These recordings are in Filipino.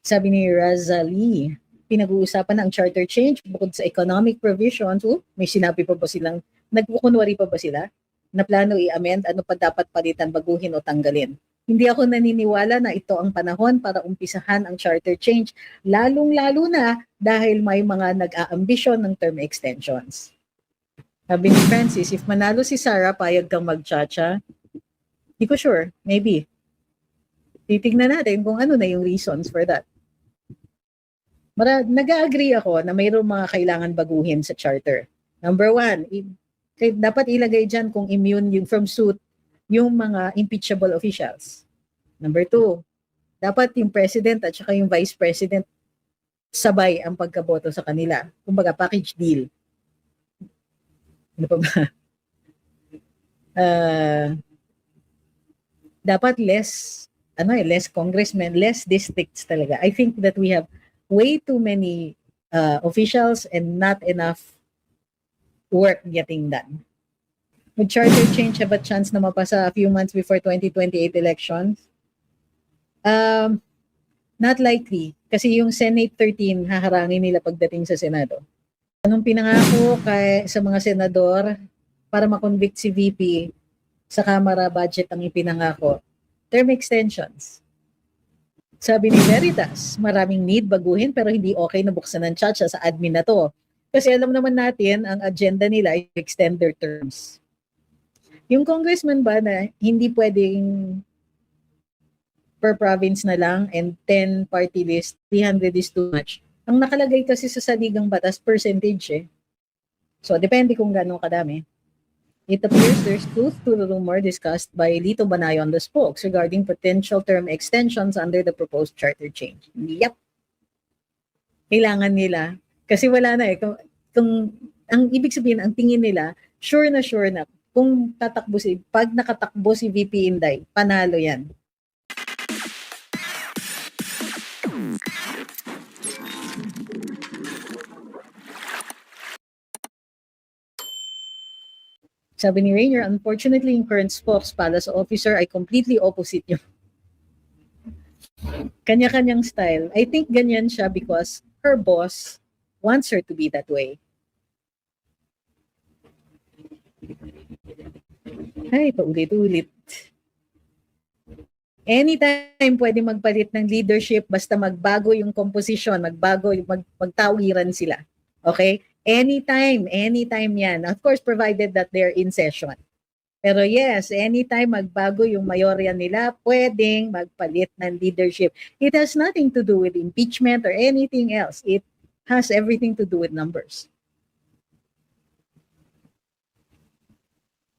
Sabi ni Razali, pinag-uusapan ang charter change bukod sa economic provisions. May sinabi pa ba silang, nagkukunwari pa ba sila na plano i-amend? Ano pa dapat palitan, baguhin o tanggalin? Hindi ako naniniwala na ito ang panahon para umpisahan ang charter change, lalong-lalo na dahil may mga nag-aambisyon ng term extensions. Sabi ni Francis, if manalo si Sarah, payag kang mag-chacha? Hindi ko sure, maybe. Titignan natin kung ano na yung reasons for that. Nag-agree ako na mayroong mga kailangan baguhin sa charter. Number one, dapat ilagay dyan kung immune yung from suit yung mga impeachable officials. Number two, dapat yung president at saka yung vice president sabay ang pagkaboto sa kanila. Kumbaga, package deal. Ano pa ba? Dapat less congressmen, less districts talaga. I think that we have way too many officials and not enough work getting done. Would charter change have a chance na mapasa a few months before 2028 elections? Not likely. Kasi yung Senate 13, haharangin nila pagdating sa Senado. Anong pinangako sa mga senador para makonvict si VP sa Kamara budget ang ipinangako? Term extensions. Sabi ni Veritas, maraming need baguhin pero hindi okay na buksan ng chacha sa admin na to. Kasi alam naman natin, ang agenda nila ay extend their terms. Yung congressman ba na hindi pwedeng per province na lang and 10 party list, 300 is too much. Ang nakalagay kasi sa saligang batas, percentage eh. So, depende kung gano'ng kadami. It appears there's truth to the rumor discussed by Lito Banayon the spokes regarding potential term extensions under the proposed charter change. Yep. Kailangan nila. Kasi wala na eh. Kung ang ibig sabihin, ang tingin nila, sure na kung pag nakatakbo si VP Inday, panalo yan. Sabi ni Rainier, unfortunately, yung current spokes palace officer ay completely opposite yung kanya-kanyang style. I think ganyan siya because her boss wants her to be that way. Ay, paulit-ulit. Anytime pwede magpalit ng leadership basta magbago yung composition, magtawiran sila. Okay? Anytime yan. Of course, provided that they're in session. Pero yes, anytime magbago yung mayorya nila, pwedeng magpalit ng leadership. It has nothing to do with impeachment or anything else. It has everything to do with numbers.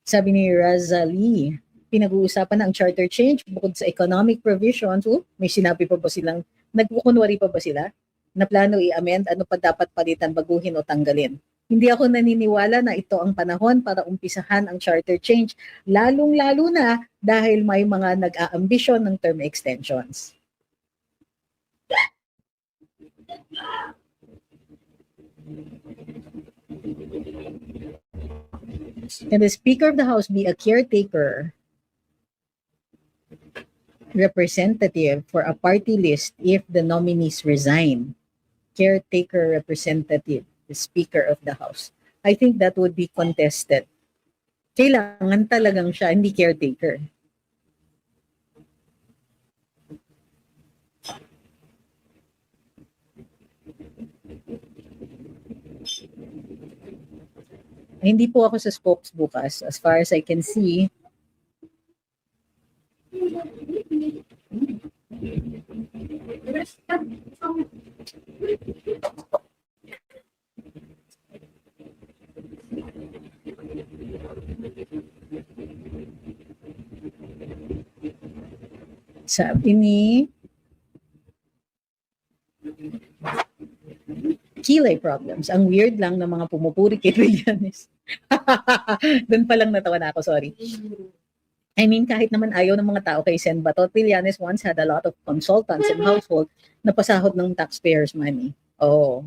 Sabi ni Razali, pinag-uusapan ang charter change bukod sa economic provisions. May sinabi pa ba silang, nagkukunwari pa ba sila na plano i-amend? Ano pa dapat palitan, baguhin o tanggalin? Hindi ako naniniwala na ito ang panahon para umpisahan ang charter change, lalong-lalo na dahil may mga nag-aambisyon ng term extensions. Can the Speaker of the House be a caretaker representative for a party list if the nominees resign? Caretaker representative, the Speaker of the House. I think that would be contested. Kailangan talagang siya, hindi caretaker. Hindi po ako sa spokes bukas. As far as I can see, sabi ni Kilay problems. Ang weird lang ng mga pumupuri kay Trillanes. Doon pa lang natawa na ako, sorry. I mean, kahit naman ayaw ng mga tao kay Sen Bato, Trillanes once had a lot of consultants and household na pasahod ng taxpayers' money. Oh.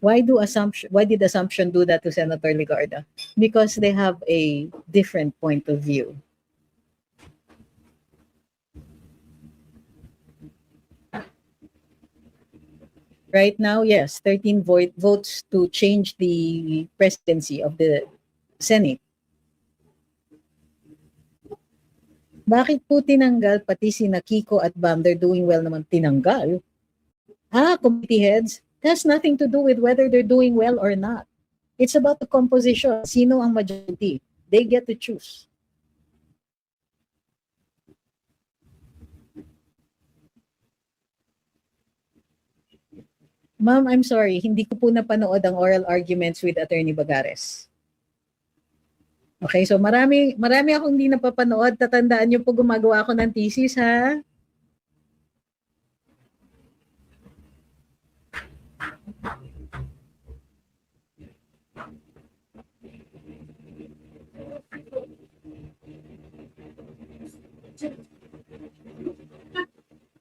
Why did Assumption do that to Senator Ligarda? Because they have a different point of view. Right now, yes, 13 votes to change the presidency of the Senate. Bakit po tinanggal pati sina Kiko at Bam? They're doing well naman. Tinanggal? Committee heads, it has nothing to do with whether they're doing well or not. It's about the composition. Sino ang majority? They get to choose. Ma'am, I'm sorry, hindi ko po napanood ang oral arguments with Attorney Bagares. Okay, so marami akong hindi napapanood. Tatandaan niyo po gumagawa ako ng thesis, ha?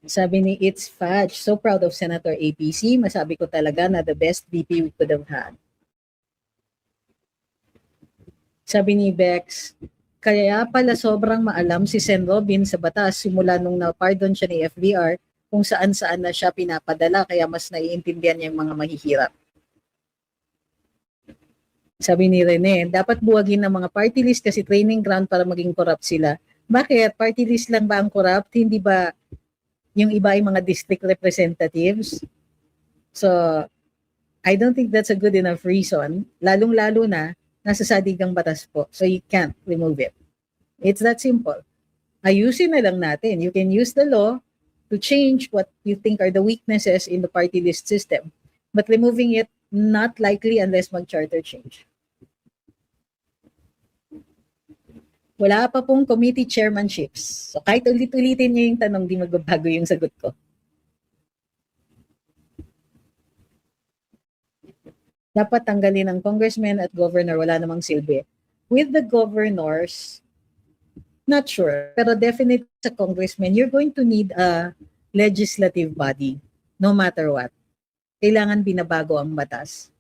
Sabi ni It's Fudge, so proud of Senator APC. Masabi ko talaga na the best VP we could have had. Sabi ni Bex, kaya pala sobrang maalam si Sen Robin sa batas simula nung na-pardon siya ni FBR kung saan-saan na siya pinapadala kaya mas naiintindihan niya yung mga mahihirap. Sabi ni Rene, dapat buwagin ng mga party list kasi training ground para maging corrupt sila. Bakit? Party list lang ba ang corrupt? Hindi ba yung iba ay mga district representatives? So, I don't think that's a good enough reason. Lalong-lalo na, nasa sadigang batas po. So, you can't remove it. It's that simple. Ayusin na lang natin. You can use the law to change what you think are the weaknesses in the party list system. But removing it, not likely unless mag-charter change. Wala pa pong committee chairmanships. So kahit ulit-ulitin niyo yung tanong, di magbabago yung sagot ko. Dapat tanggalin ng congressman at governor, wala namang silbi. With the governors, not sure. Pero definitely sa congressman, you're going to need a legislative body, no matter what. Kailangan binabago ang batas.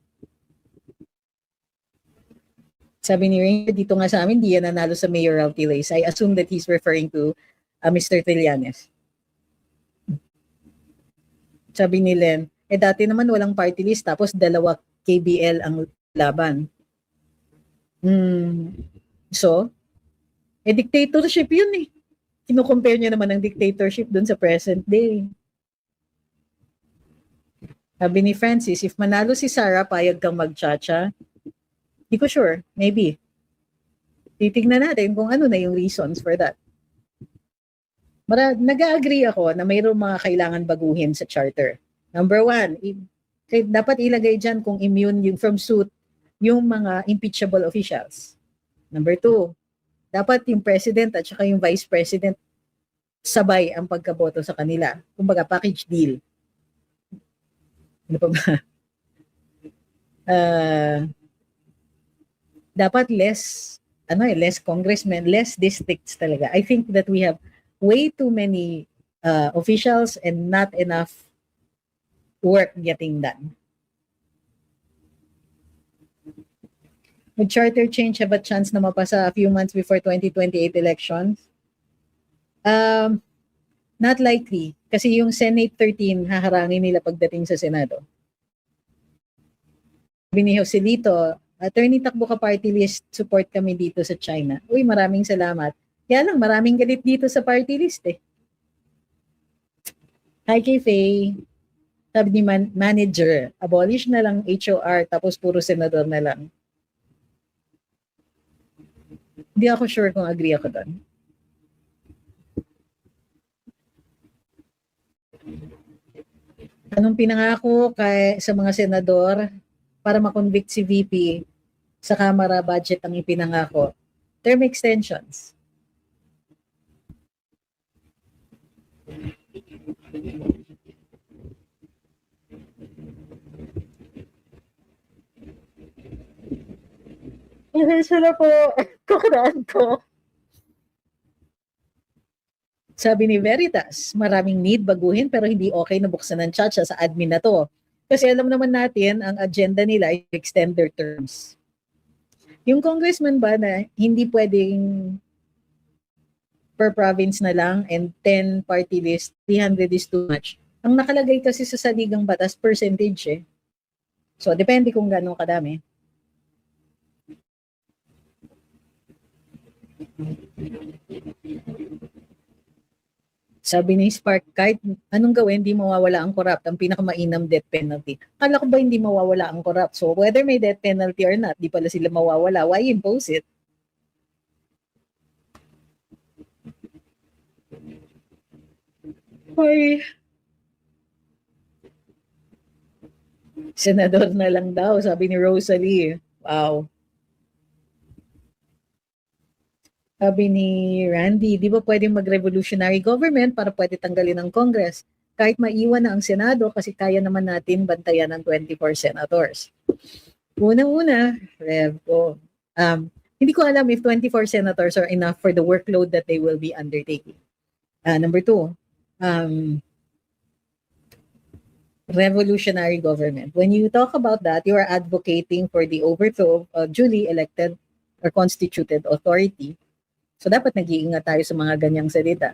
Sabi ni Rainier, dito nga sa amin, di yan nanalo sa mayoralty race. I assume that he's referring to Mr. Trillanes. Sabi ni Len, dati naman walang party list, tapos dalawa KBL ang laban. So, dictatorship yun eh. Kino-compare niya naman ang dictatorship dun sa present day. Sabi ni Francis, if manalo si Sarah, payag kang mag-chacha. Hindi ko sure. Maybe. Titignan natin kung ano na yung reasons for that. Nag-agree ako na mayroong mga kailangan baguhin sa charter. Number one, dapat ilagay dyan kung immune yung from suit yung mga impeachable officials. Number two, dapat yung president at saka yung vice president sabay ang pagkaboto sa kanila. Kumbaga, package deal. Ano pa ba? Dapat less congressmen, less districts talaga. I think that we have way too many officials and not enough work getting done. Would charter change have a chance na mapasa a few months before 2028 elections? Not likely. Kasi yung Senate 13, haharangin nila pagdating sa Senado. Sabi ni Joselito, Attorney Takbo ka party list, support kami dito sa China. Uy, maraming salamat. Kaya lang, maraming galit dito sa party list eh. Hi kay Faye. Sabi ni manager, abolish na lang HOR tapos puro senador na lang. Hindi ako sure kung agree ako doon. Anong pinangako sa mga senador para makonvict si VP sa Kamara budget ang ipinangako? Term extensions. Pasensya na po. Kukuraan ko. Sabi ni Veritas, maraming need baguhin pero hindi okay na buksan ng chacha sa admin na to. Kasi alam naman natin, ang agenda nila ay extend their terms. Yung congressman ba na hindi pwedeng per province na lang and 10 party list, 300 is too much. Ang nakalagay kasi sa saligang batas, percentage eh. So, depende kung gano'ng kadami. Sabi ni Spark, kahit anong gawin, hindi mawawala ang corrupt. Ang pinakamainam death penalty. Akala ko ba hindi mawawala ang corrupt? So, whether may death penalty or not, di pala sila mawawala. Why impose it? Hoy, senador na lang daw, sabi ni Rosalie. Wow. Sabi ni Randy, di ba pwedeng mag-revolutionary government para pwede tanggalin ang Congress? Kahit maiwan na ang Senado kasi kaya naman natin bantayan ng 24 senators. Unang-una, hindi ko alam if 24 senators are enough for the workload that they will be undertaking. Number two, revolutionary government. When you talk about that, you are advocating for the overthrow of duly elected or constituted authority. So dapat nag-iingat tayo sa mga ganyang salita.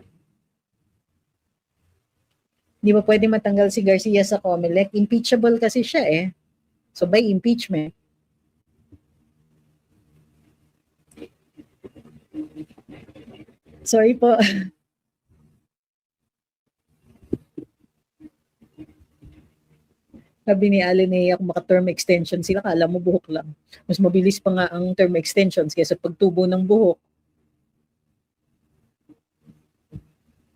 Di ba pwede matanggal si Garcia sa COMELEC? Impeachable kasi siya eh. So by impeachment. Sorry po. Sabi ni Alinea, kung maka-term extension sila, kala mo buhok lang. Mas mabilis pa nga ang term extensions kaysa pagtubo ng buhok.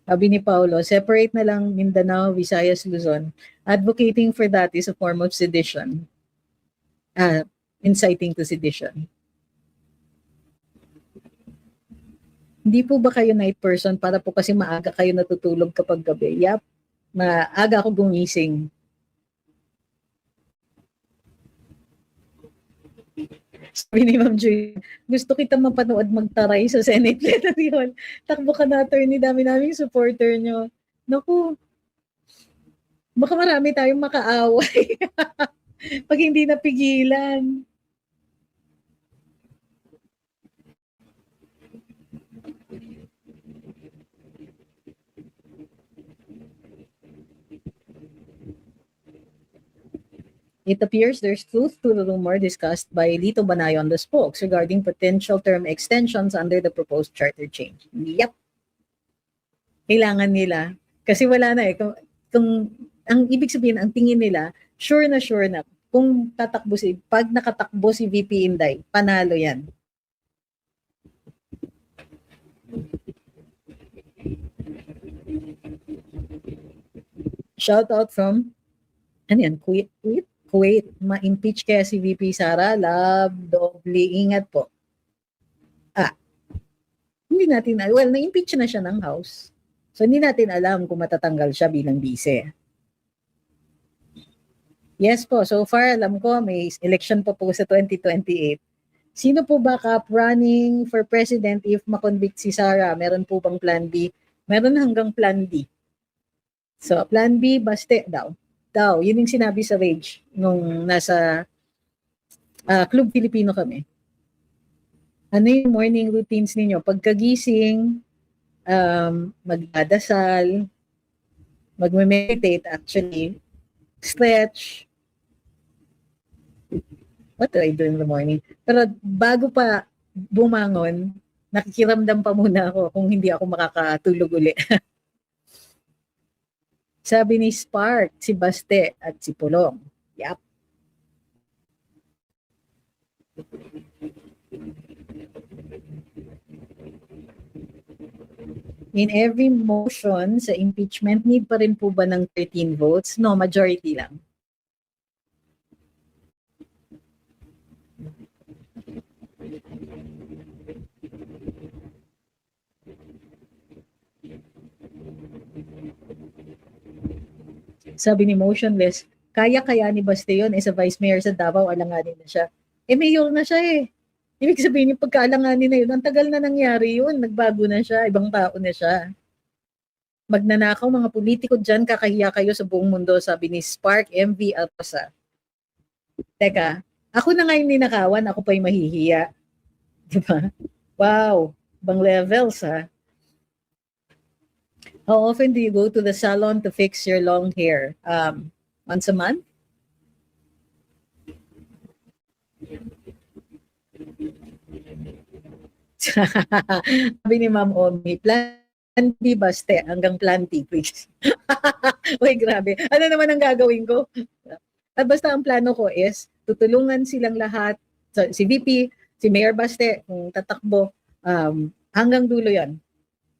Sabi ni Paulo, separate na lang Mindanao, Visayas, Luzon. Advocating for that is a form of sedition. Inciting to sedition. Hindi po ba kayo night person para po kasi maaga kayo natutulog kapag gabi? Yap, maaga ako gumising. Sabi ni Ma'am Joy, gusto kita mapanood magtaray sa Senate plenary hall. Takbo ka na, attorney, dami naming supporter nyo. Naku, baka marami tayong makaaway pag hindi napigilan. It appears there's truth to the rumor discussed by Lito Banay on the spokes regarding potential term extensions under the proposed charter change. Yep. Kailangan nila. Kasi wala na eh. Kung ang ibig sabihin, ang tingin nila, sure na kung tatakbo pag nakatakbo si VP Inday, panalo yan. Shout out from, ano yan, Kuwait, ma-impeach kaya si VP Sara, love, doble, ingat po. Hindi natin, na-impeach na siya ng House. So, hindi natin alam kung matatanggal siya bilang vice. Yes po, so far alam ko may election pa po sa 2028. Sino po ba running for president if makonvict si Sara? Meron po bang plan B? Meron hanggang plan D. So, plan B, baste daw. Yun yung sinabi sa Rage nung nasa Club Filipino kami. Ano yung morning routines ninyo? Pagkagising, magdadasal, magme-meditate actually, stretch. What do I do in the morning? Pero bago pa bumangon, nakikiramdam pa muna ako kung hindi ako makakatulog uli. Sabi ni Spark, si Baste at si Pulong. Yep. In every motion sa impeachment, need pa rin po ba ng 13 votes? No, majority lang. Sabi ni Motionless, kaya ni Baste yun, sa vice mayor sa Davao, alanganin na siya. Mayor na siya eh. Ibig sabihin yung pagkaalanganin na yun, ang tagal na nangyari yun, nagbago na siya, ibang tao na siya. Magnanakaw mga politiko dyan, kakahiya kayo sa buong mundo, sabi ni Spark MV Alpasa. Teka, ako na nga yung ninakawan, ako pa yung mahihiya. Diba? Wow, bang levels ha? How often do you go to the salon to fix your long hair? Once a month? Sabi ni Ma'am Omi, plan B baste hanggang plan T, please. Uy, grabe. Ano naman ang gagawin ko? At basta ang plano ko is, tutulungan silang lahat, so, si VP, si Mayor Baste, kung tatakbo, hanggang dulo yan.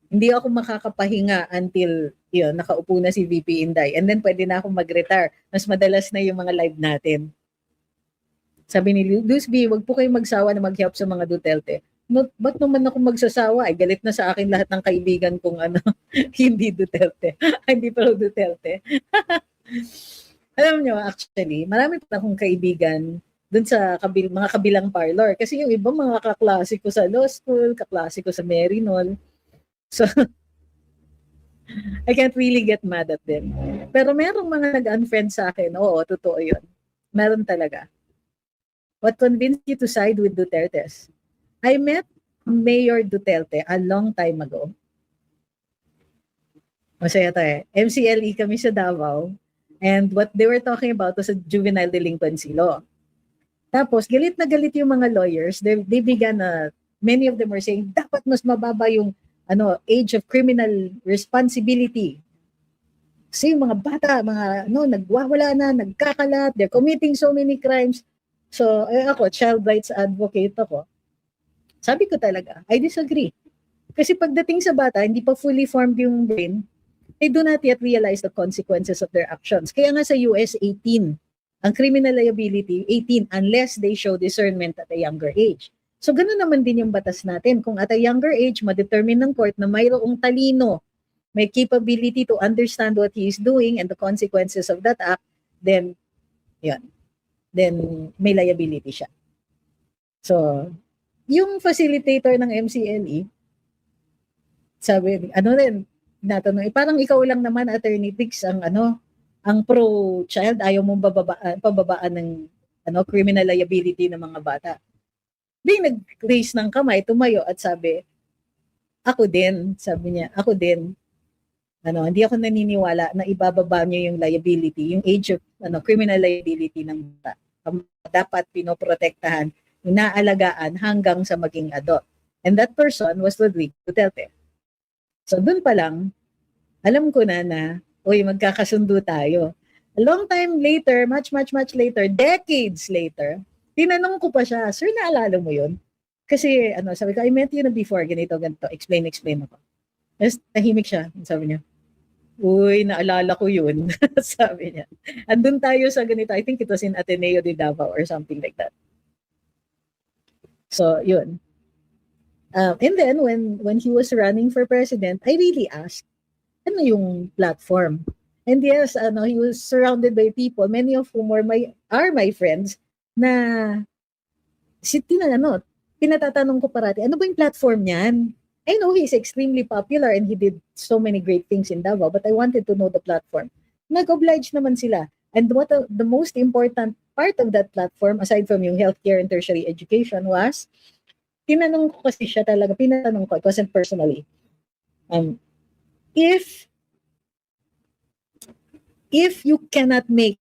Hindi ako makakapahinga until yun, nakaupo na si VP Inday. And then pwede na akong mag-retire. Mas madalas na yung mga live natin. Sabi ni Luz B, wag po kayo magsawa na mag-help sa mga Duterte. Ba't naman ako magsasawa? Ay, galit na sa akin lahat ng kaibigan kong hindi Duterte. Hindi pero Duterte. Alam nyo, actually, marami pa akong kaibigan dun sa mga kabilang parlor. Kasi yung iba mga kaklase ko sa law school, kaklase ko sa Merinol. So, I can't really get mad at them. Pero merong mga nag-unfriend sa akin. Oo, totoo yun. Meron talaga. What convinced you to side with Duterte's? I met Mayor Duterte a long time ago. Masaya tayo. MCLE kami sa Davao. And what they were talking about was a juvenile delinquency law. Tapos, galit na galit yung mga lawyers. They began, many of them were saying, dapat mas mababa yung age of criminal responsibility. Kasi yung mga bata, nagwawala na, nagkakalat, they're committing so many crimes. So, ako, child rights advocate ako. Sabi ko talaga, I disagree. Kasi pagdating sa bata, hindi pa fully formed yung brain, they do not yet realize the consequences of their actions. Kaya nga sa US, 18. Ang criminal liability, 18, unless they show discernment at a younger age. So, ganoon naman din yung batas natin. Kung at a younger age, ma-determine ng court na mayroong talino, may capability to understand what he is doing and the consequences of that act, then, yun. Then may liability siya. So, yung facilitator ng MCLE, sabi, natanong, parang ikaw lang naman, Attorney Tix, ang pro-child, ayaw mong pababaan ng criminal liability ng mga bata. Di nag-raise ng kamay, tumayo at sabi, ako din, sabi niya, ako din, hindi ako naniniwala na ibababa niyo yung liability, yung age of criminal liability ng bata. Dapat pinoprotektahan, inaalagaan hanggang sa maging adult. And that person was Rodrigo Duterte. So doon pa lang, alam ko na magkakasundo tayo. A long time later, much later, decades later, tinanong ko pa siya, sir, naalala mo yun? Kasi sabi ko, I met you na before, ganito, explain ako. Tapos tahimik siya, sabi niya, uy, naalala ko yun. Sabi niya. Andun tayo sa ganito. I think it was in Ateneo de Davao or something like that. So, yun. And then, when he was running for president, I really asked, ano yung platform? And yes, he was surrounded by people, many of whom are my friends, na pinatatanong ko parati, ano ba yung platform niyan? I know he's extremely popular and he did so many great things in Davao, but I wanted to know the platform. Nag-oblige naman sila. And the most important part of that platform, aside from yung healthcare and tertiary education, was, tinanong ko kasi siya talaga, pinatanong ko, it wasn't personally, if you cannot make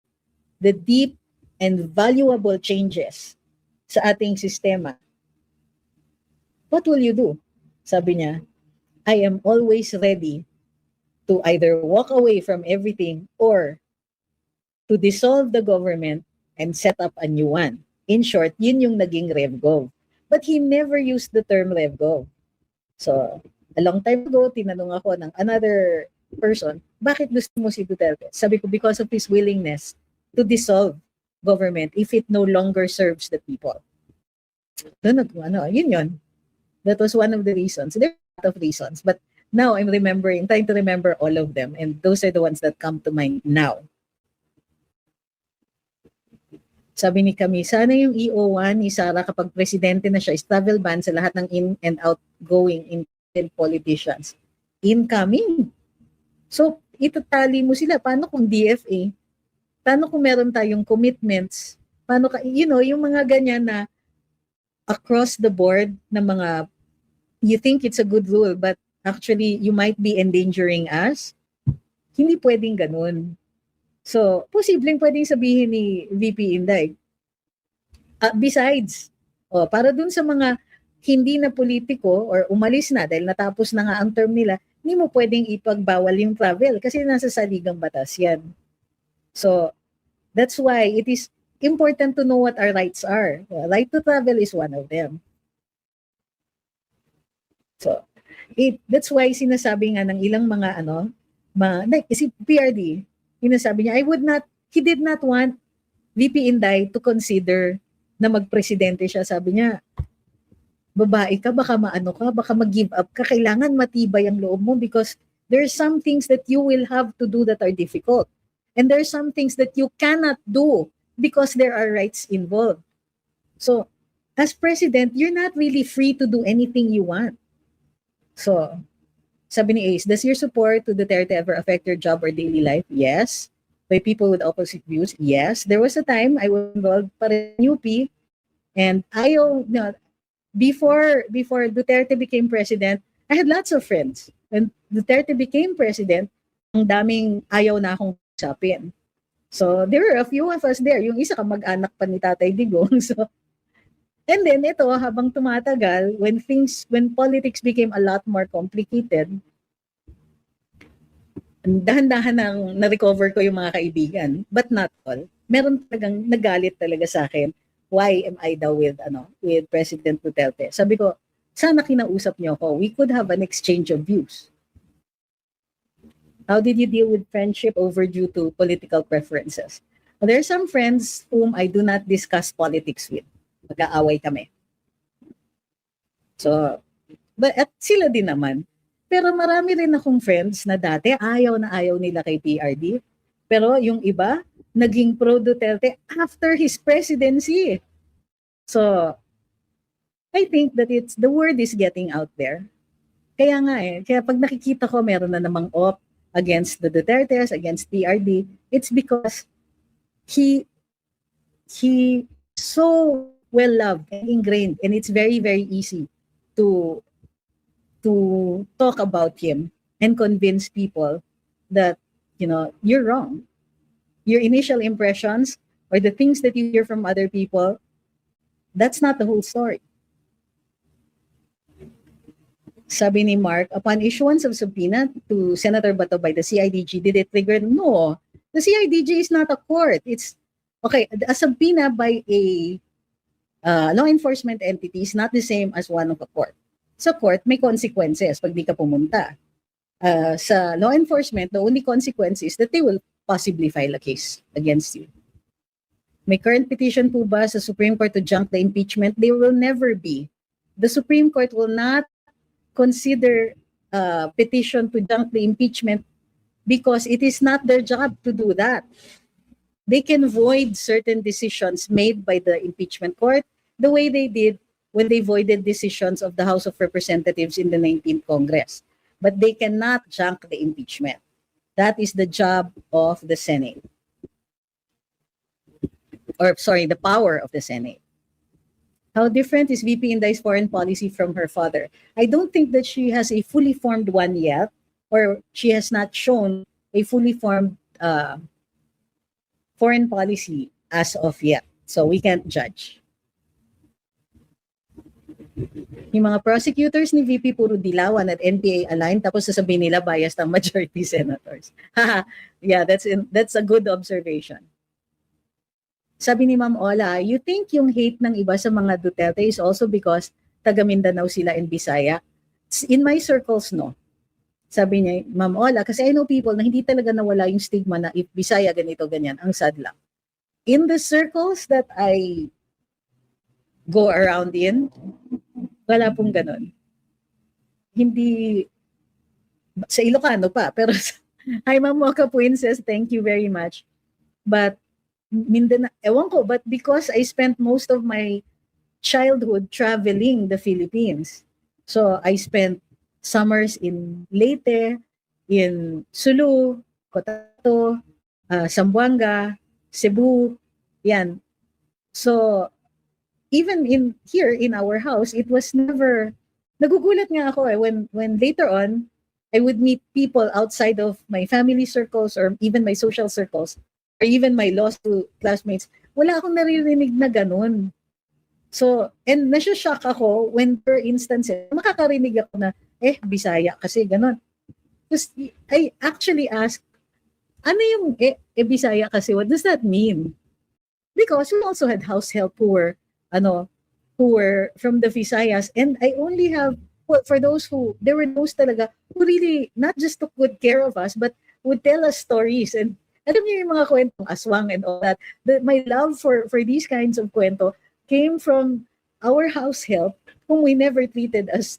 the deep and valuable changes sa ating sistema, what will you do? Sabi niya, I am always ready to either walk away from everything or to dissolve the government and set up a new one. In short, yun yung naging RevGov. But he never used the term RevGov. So, a long time ago, tinanong ako ng another person, bakit gusto mo si Duterte? Sabi ko, because of his willingness to dissolve government if it no longer serves the people. Yun. That was one of the reasons. There are a lot of reasons, but now I'm trying to remember all of them, and those are the ones that come to mind now. Sabi ni Kami, sana yung EO1 ni Sara kapag presidente na siya is travel ban sa lahat ng in and outgoing politicians. Incoming. So, itatali mo sila. Paano kung DFA? Paano kung meron tayong commitments? Paano yung mga ganyan na across the board na mga, you think it's a good rule, but actually, you might be endangering us. Hindi pwedeng ganun. So, posibleng pwedeng sabihin ni VP Inday. Besides, para dun sa mga hindi na politiko or umalis na dahil natapos na nga ang term nila, hindi mo pwedeng ipagbawal yung travel kasi nasa saligang batas yan. So, that's why it is important to know what our rights are. Right to travel is one of them. So, that's why sinasabi nga ng ilang mga si PRD, sinasabi niya, he did not want VP Inday to consider na magpresidente siya. Sabi niya, babae ka, baka baka mag-give up ka, kailangan matibay ang loob mo because there's some things that you will have to do that are difficult. And there's some things that you cannot do because there are rights involved. So, as president, you're not really free to do anything you want. So, sabi ni Ace, does your support to Duterte ever affect your job or daily life? Yes. By people with opposite views? Yes. There was a time I was involved pa rin in UP and before Duterte became president, I had lots of friends. When Duterte became president, ang daming ayaw na akong usapin. So, there were a few of us there. Yung isa kamag-anak pa ni Tatay Digong. So, and then ito, habang tumatagal, when politics became a lot more complicated, dahan-dahan nang na-recover ko yung mga kaibigan, but not all. Meron talagang nagalit talaga sa akin. Why am I daw with President Duterte? Sabi ko, sana kinausap niyo ako. We could have an exchange of views. How did you deal with friendship overdue to political preferences? Well, there are some friends whom I do not discuss politics with. Mag-aaway kami. So, at sila din naman. Pero marami rin akong friends na dati ayaw na ayaw nila kay PRD. Pero yung iba, naging pro-Duterte after his presidency. So, I think that the word is getting out there. Kaya nga kaya pag nakikita ko meron na namang op against the Dutertes, against PRD, it's because he so well loved and ingrained, and it's very, very easy to talk about him and convince people that you're wrong. Your initial impressions or the things that you hear from other people, that's not the whole story. Sabi ni Mark, upon issuance of subpoena to Senator Bato by the CIDG, did it trigger? No, the CIDG is not a court. It's okay. A subpoena by a law enforcement entity is not the same as one of a court. Sa court, may consequences pag di ka pumunta. Sa law enforcement, the only consequence is that they will possibly file a case against you. May current petition po ba sa Supreme Court to junk the impeachment? There will never be. The Supreme Court will not consider petition to junk the impeachment because it is not their job to do that. They can void certain decisions made by the impeachment court the way they did when they voided decisions of the House of Representatives in the 19th Congress. But they cannot junk the impeachment. That is the job of the Senate. The power of the Senate. How different is VP Inday's foreign policy from her father? I don't think that she has a fully formed one yet, or she has not shown a fully formed foreign policy as of yet. So we can't judge. Yung mga prosecutors ni VP puro dilawan at NPA aligned, tapos sasabihin nila biased ang majority senators. Yeah, that's a good observation. Sabi ni Ma'am Ola, you think yung hate ng iba sa mga Duterte is also because taga Mindanao sila in Bisaya? In my circles, no. Sabi niya, Ma'am Ola, kasi I know people na hindi talaga nawala yung stigma na if Bisaya ganito, ganyan. Ang sad lang. In the circles that I go around in, wala pong ganon. Hindi, sa Ilocano pa, pero hi Ma'am Mocha Princess, thank you very much. But Mindanao, ewan ko, but because I spent most of my childhood traveling the Philippines. So I spent summers in Leyte, in Sulu, Cotabato, Zamboanga, Cebu, yan. So, even in here in our house, it was never, nagugulat nga ako when later on, I would meet people outside of my family circles or even my social circles or even my law school classmates, wala akong naririnig na ganun. So, and nasya-shock ako when per instances, makakarinig ako na, Bisaya kasi ganun. Just, I actually asked, ano yung Bisaya kasi? What does that mean? Because we also had house help who were from the Visayas, and I only have, well, for those who, there were those talaga who really not just took good care of us, but would tell us stories. And alam niyo yung mga kwentong aswang and all that. My love for these kinds of kwento came from our house help, whom we never treated as,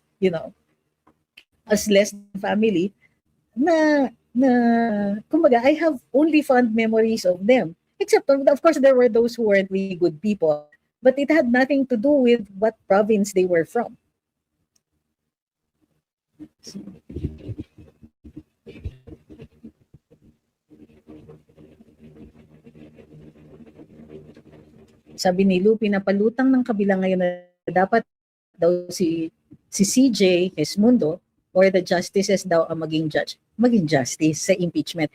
as less than family, kumbaga, I have only fond memories of them. Except, of course, there were those who weren't really good people, but it had nothing to do with what province they were from. Sabi ni Lu, pinapalutang ng kabila ngayon na dapat daw si CJ Esmundo or the justices daw ang maging justice sa impeachment.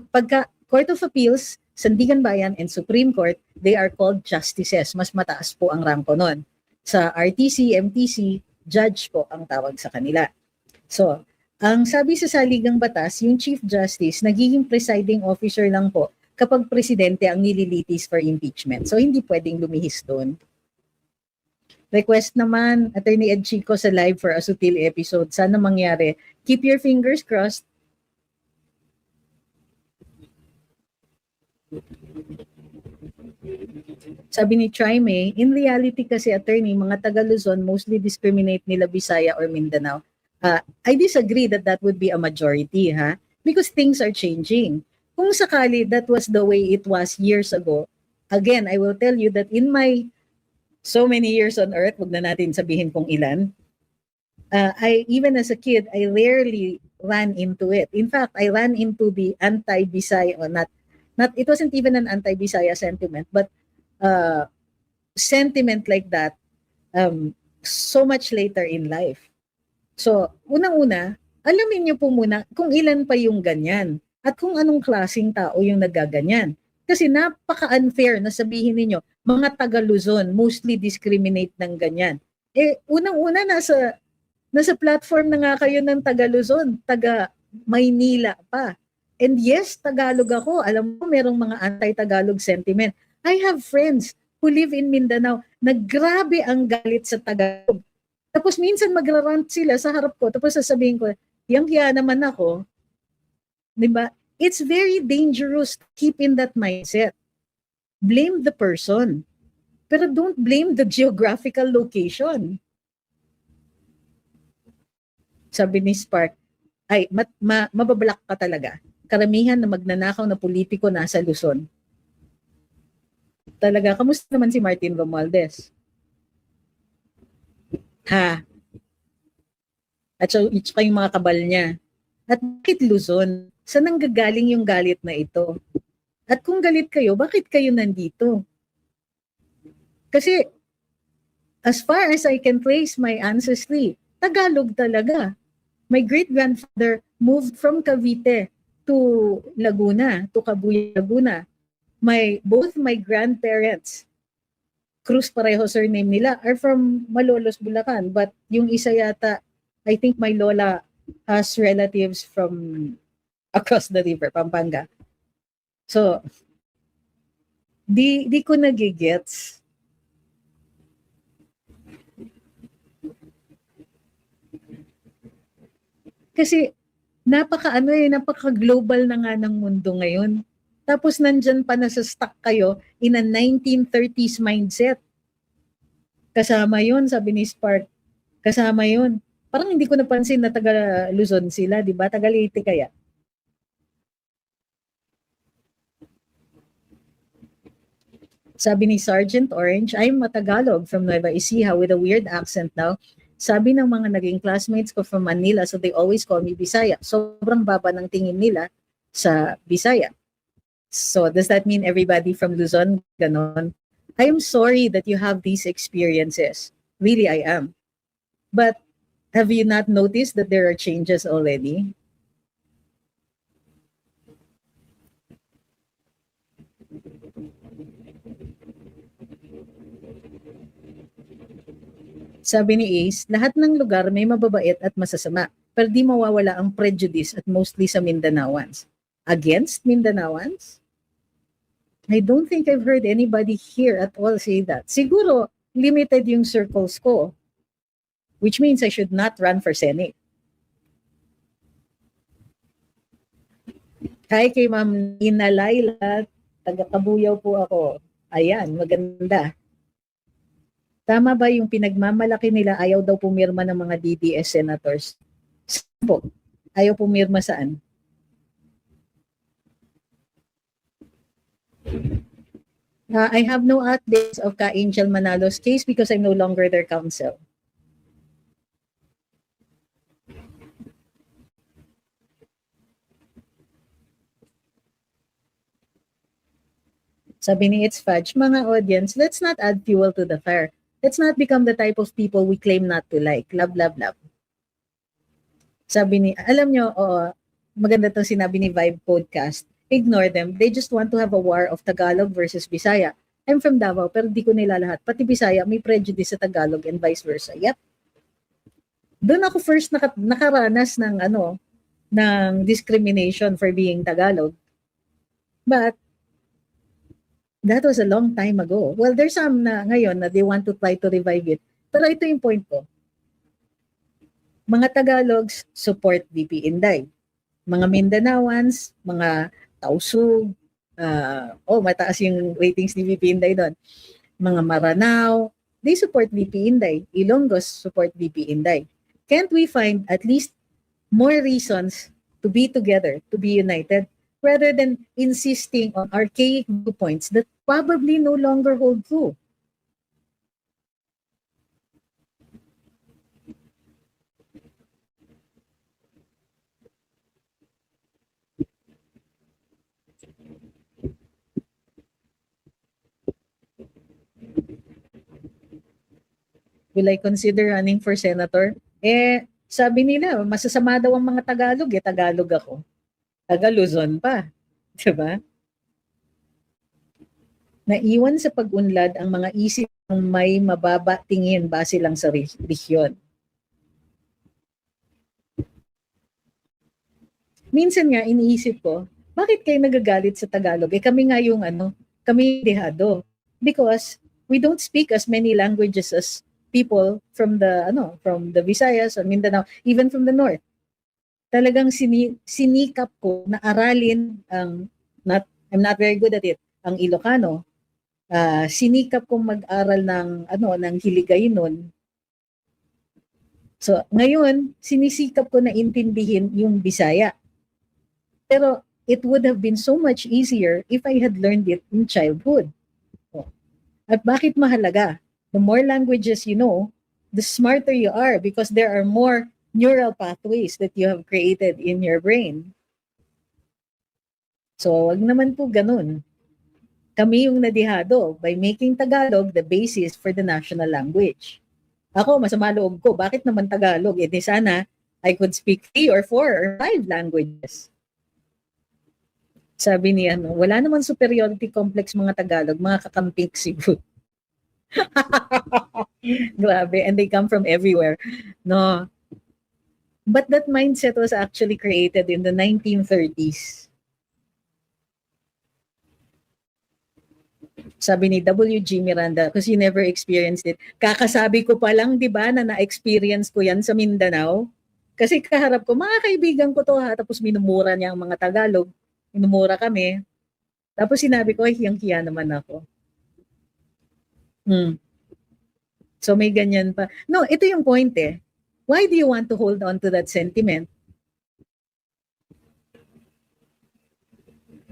Pagka Court of Appeals, Sandigan Bayan, and Supreme Court, they are called justices. Mas mataas po ang rangko nun. Sa RTC, MTC, judge po ang tawag sa kanila. So, ang sabi sa saligang batas, yung Chief Justice, nagiging presiding officer lang po kapag presidente ang nililitis for impeachment. So, hindi pwedeng lumihis doon. Request naman, Attorney Ed Chico sa live for a Sutil episode. Sana mangyari. Keep your fingers crossed. Sabi ni Tryme, in reality kasi, attorney, mga taga Luzon mostly discriminate nila Bisaya or Mindanao. I disagree that would be a majority, because things are changing. Kung sakali that was the way it was years ago, again, I will tell you that in my so many years on earth, wag na natin sabihin kung ilan, even as a kid, I rarely ran into it. In fact, I ran into the anti-Bisaya, or not, it wasn't even an anti-Bisaya sentiment, but sentiment like that so much later in life. So, unang-una, alamin niyo po muna kung ilan pa yung ganyan at kung anong klaseng tao yung nagaganyan. Kasi napaka-unfair na sabihin niyo mga taga-Luzon mostly discriminate ng ganyan. Unang-una nasa platform na nga kayo ng taga-Luzon, taga-Maynila pa. And yes, Tagalog ako. Alam mo, merong mga anti-Tagalog sentiment. I have friends who live in Mindanao na grabe ang galit sa Tagalog. Tapos minsan magrarant sila sa harap ko, tapos sasabihin ko, yang-hiya naman ako. Diba? It's very dangerous to keep in that mindset. Blame the person. Pero don't blame the geographical location. Sabi ni Spark, mabablock ka talaga. Karamihan na magnanakaw na politiko nasa Luzon. Talaga, kamusta naman si Martin Romualdez? At saka yung mga kabal niya. At bakit Luzon? Saan nanggagaling yung galit na ito? At kung galit kayo, bakit kayo nandito? Kasi, as far as I can trace my ancestry, Tagalog talaga. My great-grandfather moved from Cavite to Laguna, to Cabuya, Laguna. Both my grandparents, Cruz pareho surname nila, are from Malolos, Bulacan. But yung isa yata, I think my lola has relatives from across the river, Pampanga. So, di ko nagigets. Kasi napaka-global na nga ng mundo ngayon. Tapos nandyan pa nasa-stuck kayo in a 1930s mindset. Kasama yun, sabi ni Spark. Kasama yun. Parang hindi ko napansin na taga Luzon sila, di ba? Taga Leyte kaya. Sabi ni Sergeant Orange, I'm Matagalog from Nueva Ecija with a weird accent now. Sabi ng mga naging classmates ko from Manila, so they always call me Bisaya. Sobrang baba ng tingin nila sa Bisaya. So does that mean everybody from Luzon, ganon? I am sorry that you have these experiences. Really, I am. But have you not noticed that there are changes already? Sabi ni Ace, lahat ng lugar may mababait at masasama, pero di mawawala ang prejudice at mostly sa Mindanaoans. Against Mindanaoans? I don't think I've heard anybody here at all say that. Siguro, limited yung circles ko, which means I should not run for Senate. Hi kay Ma'am Ina Laila, taga-Kabuyaw po ako. Ayan, maganda. Tama ba yung pinagmamalaki nila ayaw daw pumirma ng mga DDS senators? Saan po? Ayaw pumirma saan? I have no updates of Ka Angel Manalo's case because I'm no longer their counsel. Sabi ni It's Fudge, mga audience, let's not add fuel to the fire. Let's not become the type of people we claim not to like. Love, love, love. Sabi ni, alam nyo, maganda itong sinabi ni Vibe Podcast. Ignore them. They just want to have a war of Tagalog versus Bisaya. I'm from Davao, pero di ko nila lahat. Pati Bisaya, may prejudice sa Tagalog and vice versa. Yep. Doon ako first nakaranas ng ng discrimination for being Tagalog. But that was a long time ago. Well, there's some na ngayon na they want to try to revive it. Pero ito yung point ko. Mga Tagalogs support VP Inday. Mga Mindanaoans, mga Tausug, mataas yung ratings ni VP Inday doon. Mga Maranao, they support VP Inday. Ilonggos support VP Inday. Can't we find at least more reasons to be together, to be united, rather than insisting on archaic viewpoints that probably no longer hold true? Will I consider running for senator? Sabi nila, masasama daw ang mga Tagalog. Tagalog ako. Taga-Luzon pa. Diba? Naiwan sa pag-unlad ang mga isip ng may mababa tingin base lang sa rehiyon. Minsan nga, iniisip ko, bakit kayo nagagalit sa Tagalog? Kami nga yung kami dehado. Because we don't speak as many languages as people from the Visayas or Mindanao, even from the north. Talagang sinikap ko na aralin I'm not very good at it, ang Ilocano. Sinikap kong mag-aral ng Hiligaynon. So, ngayon, sinisikap ko na intindihin yung Bisaya. Pero it would have been so much easier if I had learned it in childhood. At bakit mahalaga? The more languages you know, the smarter you are because there are more neural pathways that you have created in your brain. So, wag naman po ganun. Kami yung nadihado by making Tagalog the basis for the national language. Ako, masama loob ko. Bakit naman Tagalog? Di sana I could speak 3 or 4 or 5 languages. Sabi niya, wala naman superiority complex mga Tagalog, mga kakamping siguro. Grabe, and they come from everywhere. No. But that mindset was actually created in the 1930s. Sabi ni W.G. Miranda, because you never experienced it. Kakasabi ko pa lang, di ba, na na-experience ko yan sa Mindanao. Kasi kaharap ko, mga kaibigan ko to ha, tapos minumura niya ang mga Tagalog. Minumura kami. Tapos sinabi ko, ay, hiyang-hiya naman ako. So may ganyan pa. No, ito yung point eh. Why do you want to hold on to that sentiment?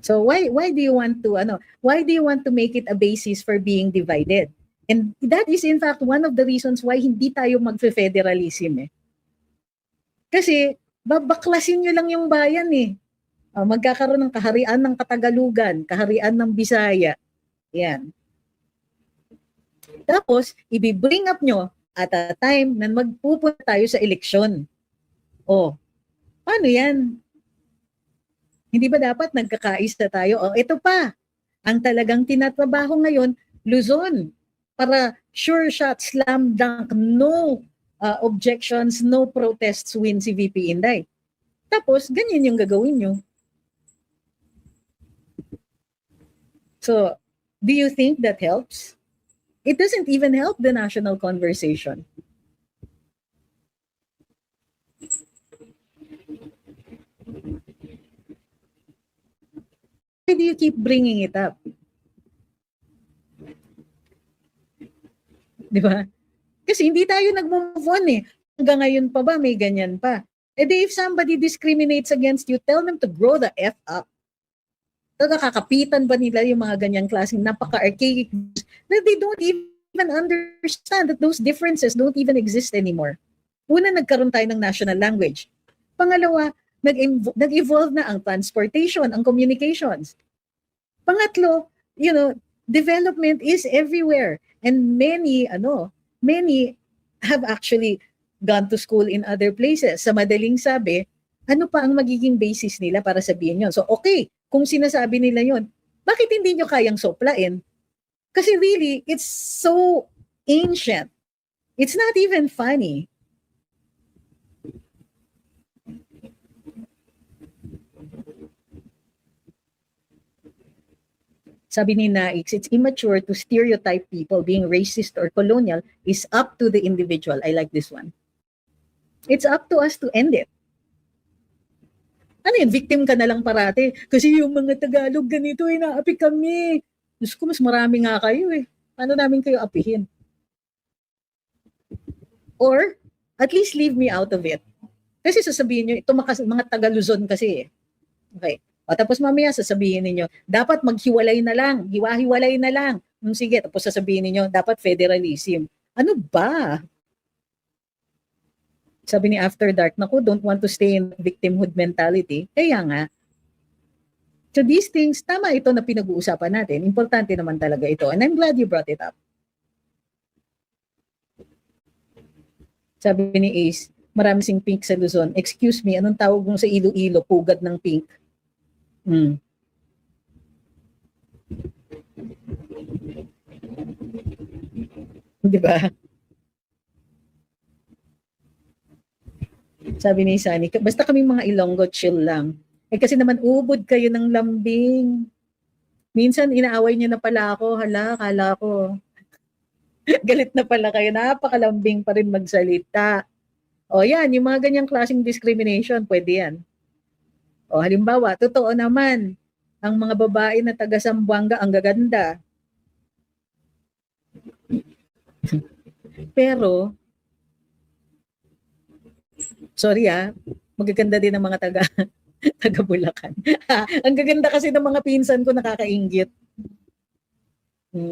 So why do you want to make it a basis for being divided? And that is in fact one of the reasons why hindi tayo magfe-federalism eh. Kasi babaklasin nyo lang yung bayan eh. Magkakaroon ng kaharian ng Katagalugan, kaharian ng Bisaya. Yan. Tapos, i-bring up nyo at a time na magpupunta tayo sa eleksyon. Paano yan? Hindi ba dapat nagkakaisa tayo? Ito pa, ang talagang tinatrabaho ngayon, Luzon, para sure shot, slam dunk, no objections, no protests win si VP Inday. Tapos, ganyan yung gagawin nyo. So, do you think that helps? It doesn't even help the national conversation. Why do you keep bringing it up? Di ba? Kasi hindi tayo nag-move on eh. Hanggang ngayon pa ba, may ganyan pa. If somebody discriminates against you, tell them to grow the F up. Nakakapitan ba nila yung mga ganyang klaseng napaka-archaic that they don't even understand that those differences don't even exist anymore. Una, nagkaroon tayo ng national language. Pangalawa, nag-evolve na ang transportation, ang communications. Pangatlo, development is everywhere. And many have actually gone to school in other places. Sa madaling sabi, ano pa ang magiging basis nila para sabihin yun? So okay, kung sinasabi nila yun, bakit hindi nyo kayang soplain? Kasi really, it's so ancient. It's not even funny. Sabi ni Naix, it's immature to stereotype people. Being racist or colonial is up to the individual. I like this one. It's up to us to end it. Ano yun? Victim ka na lang parati. Kasi yung mga Tagalog ganito, inaapi kami. Diyos ko, mas marami nga kayo eh. Paano namin kayo apihin? Or, at least leave me out of it. Kasi sasabihin nyo, ito mga Tagaluzon kasi eh. Okay. Tapos mamaya sasabihin niyo, dapat maghiwalay na lang, hiwa-hiwalay na lang. Sige, tapos sasabihin niyo, dapat federalism. Ano ba? Sabi ni After Dark, naku, don't want to stay in victimhood mentality. Kaya nga. So these things, tama ito na pinag-uusapan natin. Importante naman talaga ito. And I'm glad you brought it up. Sabi ni Ace, marami sing pink sa Luzon. Excuse me, anong tawag mo sa Iloilo, pugad ng pink? Di ba? Sabi ni Sunny, basta kami mga Ilonggo, chill lang. Kasi naman ubod kayo ng lambing. Minsan inaaway niyo na pala ako, kala ko. Galit na pala kayo, napakalambing pa rin magsalita. Yan, yung mga ganyang klaseng discrimination, pwede yan. Halimbawa, totoo naman, ang mga babae na taga Zamboanga ang gaganda. Pero, sorry magaganda din ang mga taga Bulacan. Ang gaganda kasi ng mga pinsan ko, nakakainggit.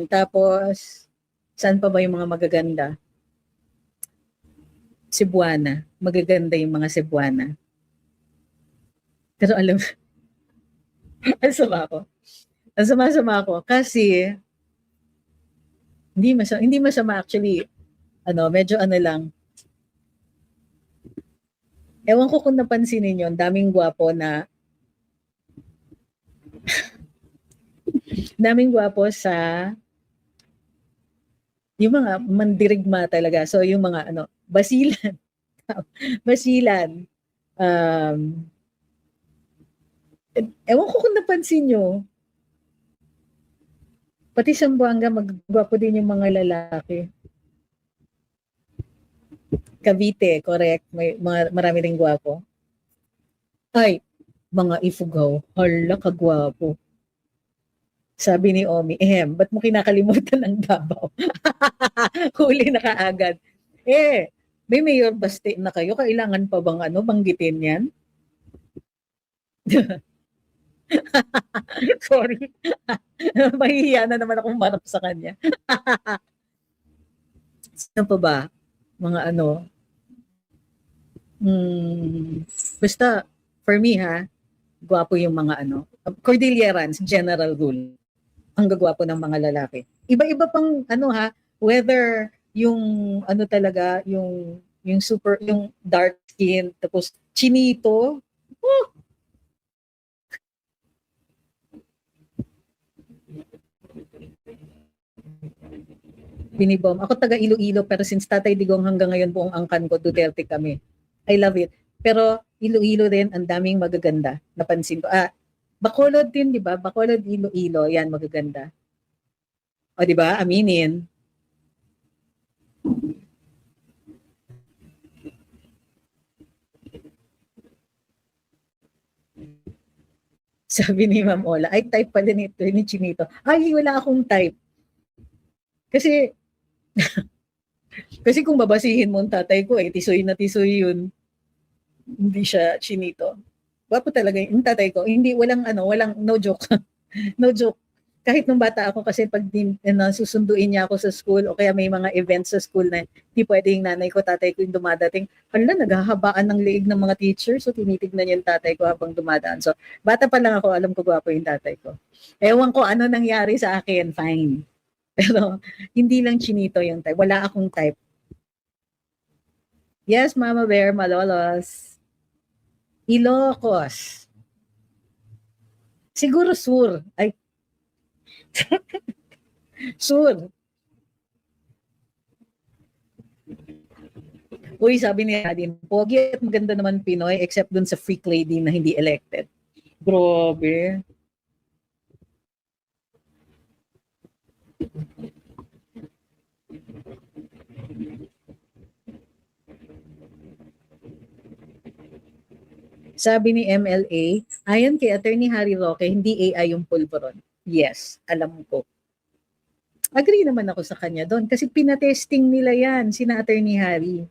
Tapos, saan pa ba yung mga magaganda? Cebuana. Magaganda yung mga Cebuana. Pero alam, ang sama ko. Kasi, hindi masama actually, medyo lang. Ewan ko kung napansin ninyo, ang daming gwapo na, daming gwapo sa, yung mga mandirigma talaga. So, yung mga, basilan, ewan ko kung napansin nyo, pati sa Zamboanga, magwapo din yung mga lalaki. Cavite, correct. Marami rin gwapo. Ay, mga Ifugao, hala kagwapo. Sabi ni Omi, ba't mo kinakalimutan ang Davao? Huli na kaagad. May mayor baste na kayo, kailangan pa bang banggitin yan? Sorry. Mahihiya na naman akong marap sa kanya. Sino pa ba? Mga ano, basta, for me ha, gwapo yung mga ano, Cordillerans, general rule. Ang gagwapo ng mga lalaki. Iba-iba pang ano ha, whether yung ano talaga, yung super, yung dark skin, tapos chinito, binibom. Ako taga Iloilo pero since Tatay Digong hanggang ngayon buong angkan ko, Duterte kami. I love it. Pero Iloilo din, ang daming magaganda. Napansin ko. Bacolod din, di ba? Bacolod, Iloilo, yan, magaganda. O, di ba? Aminin. Sabi ni Ma'am Ola, ay type pala nito ni Chinito. Ay, wala akong type. Kasi, kasi kung babasihin mo ang tatay ko, tisoy na tisoy yun. Hindi siya Chinito. Wapo talaga yung tatay ko. Hindi, walang, no joke. No joke. Kahit nung bata ako kasi pag susunduin niya ako sa school o kaya may mga events sa school na hindi pwede yung nanay ko, tatay ko yung dumadating, naghahabaan ng leeg ng mga teachers, so tinitignan niya yung tatay ko habang dumadaan. So, bata pa lang ako, alam ko gwapo yung tatay ko. Ewan ko ano nangyari sa akin, fine. Pero, hindi lang chinito yung type. Wala akong type. Yes, Mama Bear, malolos. Ilocos. Siguro sur. Ay, sur. Uy, sabi ni Adin, pogi at maganda naman Pinoy except dun sa freak lady na hindi elected. Grabe. Sabi ni MLA, ayon kay Attorney Harry Roque, hindi AI yung pulveron. Yes, alam ko. Agree naman ako sa kanya doon kasi pinatesting nila yan, sina Attorney Harry.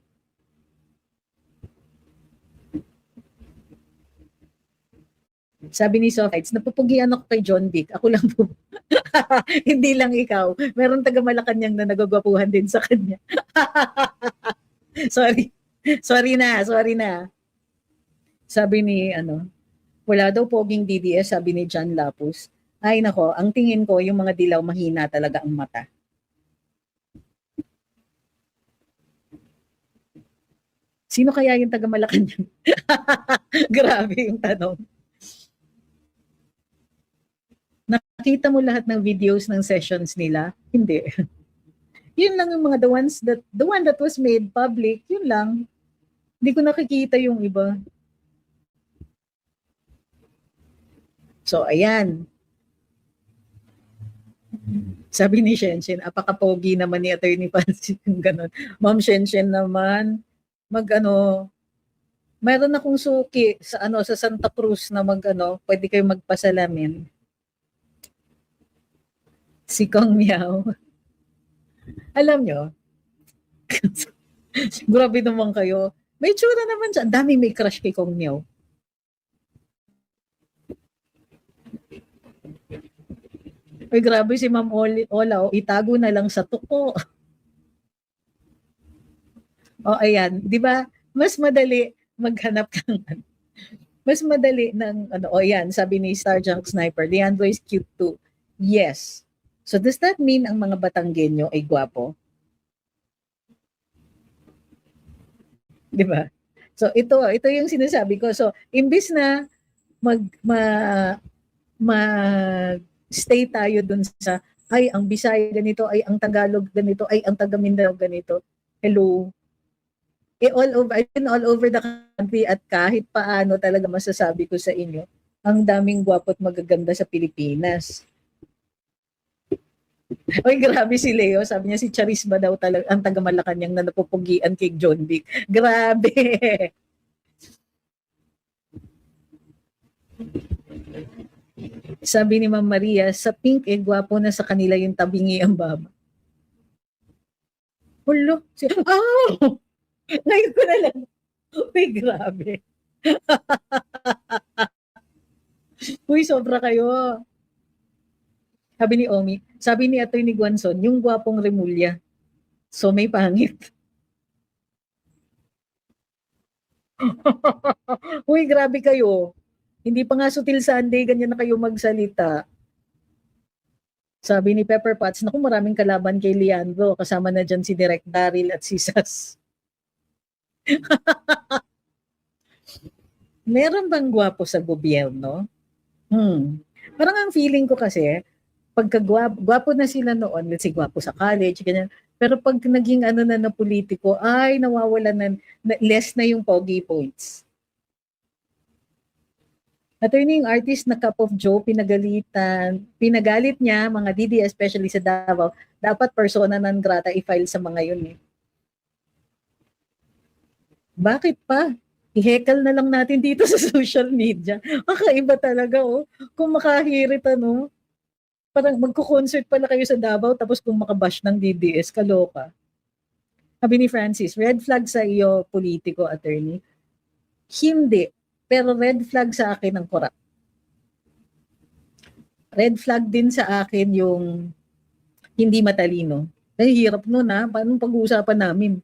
Sabi ni Sophites, napupugian ako kay John Vic. Ako lang po. Hindi lang ikaw. Meron taga Malacanang na nagagwapuhan din sa kanya. Sorry. Sorry na. Sabi ni wala daw poging DDS, sabi ni John Lapus. Ay nako, ang tingin ko yung mga dilaw mahina talaga ang mata. Sino kaya yung taga Malacanang? Grabe yung tanong. Nakita mo lahat ng videos ng sessions nila? Hindi. Yun lang yung mga the one that was made public, yun lang. Hindi ko nakikita yung iba. So, ayan. Sabi ni Shenshen, apaka-pogi naman ni Attorney Pansit yung ganun. Ma'am Shenshen naman, mayroon akong suki sa Santa Cruz na pwede kayo magpasalamin. Si Kong Miao. Alam nyo, grabe naman kayo. May tsura naman siya. Ang daming may crush kay Kong Miao. Ay, grabe si Ma'am Ola. Itago na lang sa tuko. Ayan. Di ba? Mas madali maghanap ng mas madali ng yan, sabi ni Star Junk Sniper, Leandro is cute too. Yes. So does that mean ang mga Batanggenyo ay gwapo? Di ba? So ito yung sinasabi ko. So imbis na stay tayo dun sa ay ang Bisaya ganito, ay ang Tagalog ganito, ay ang taga Mindanao ganito. Hello. I've been all over the country at kahit paano talaga masasabi ko sa inyo, ang daming gwapo at magaganda sa Pilipinas. Oy, grabe si Leo. Sabi niya si Charisma daw talaga ang taga Malacanang na napupugian kay John Vic. Grabe. Sabi ni Ma'am Maria, sa pink gwapo na sa kanila yung tabingi ang baba. Hulo. Ngayon ko na lang. Uy, grabe. Uy, sobra kayo. Sabi ni Omi, sabi ni Atty. Guanzon, yung gwapong Remulla. So may pangit. Uy, grabe kayo. Hindi pa nga sutil Sunday, ganyan na kayo magsalita. Sabi ni Pepper Potts, naku, maraming kalaban kay Leandro. Kasama na dyan si Direk Daryl at si Sas. Meron bang gwapo sa gobyerno? Parang ang feeling ko kasi, pagka gwapo na sila noon, let's say gwapo sa college, ganyan. Pero pag naging ano na politiko, ay nawawala less na yung pogi points. Attorney, yung artist na Cup of Joe, pinagalit niya mga DDS, especially sa Davao, dapat persona non grata i-file sa mga yun eh. Bakit pa? I-heckle na lang natin dito sa social media. Kakaiba talaga oh. Kung makahirit ano, parang magko-concert pala kayo sa Davao tapos kung makabash ng DDS, kaloka. Sabi ni Francis, red flag sa iyo, politiko, attorney? Hindi. Pero red flag sa akin ang corrupt. Red flag din sa akin yung hindi matalino. Ay, hirap nun ha. Paano pag-uusapan namin?